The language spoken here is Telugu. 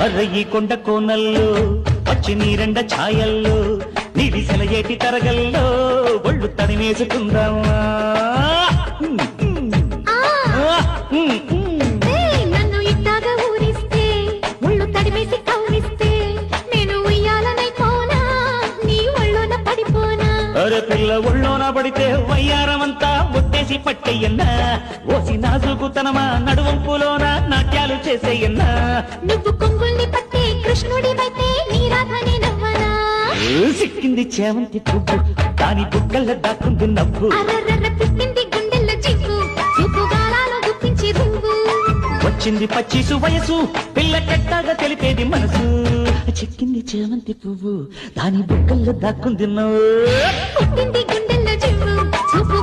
అరయ్యి కొండ కోనల్లో పచ్చి నీరెండ ఛాయల్లో నిడిసెల ఏటి తరగల్లో ఒళ్ళు తడిమేసుకుందామా నన్ను ఇట్టాగా ఊరిస్తే ఒళ్ళు తడిమేసి కౌరిస్తే నేను ఉయ్యాలనైపోనా నీ ఒళ్ళోన పడిపోనా అరే పిల్ల ఒళ్ళోన పడితే వయ్యారమంతా ఒట్టేసి పట్టేయన్నా ఓసి నాజుకుతనమా నడువంపులోన నాట్యాలు చేసేయన్నా నువ్వు కొంగుల్ని పట్టే కృష్ణుడివైతే నీ రాధని నవ్వనా సిక్కింది చేమంతి పువ్వు దాని బుగ్గల్లో దాక్కుంది నవ్వు అర్రర్ర పుట్టింది గుండెల్లో చిక్కు చూపు గాలాలో గుప్పించి రువ్వు వచ్చింది పచ్చిసు వయసు పిల్ల కట్టాగా తెలిపేది మనసు చిక్కింది చేమంతి పువ్వు దాని బుగ్గల్లో దాక్కుంది నవ్వు పుట్టింది గుండెల్లో చివ్వు చూపు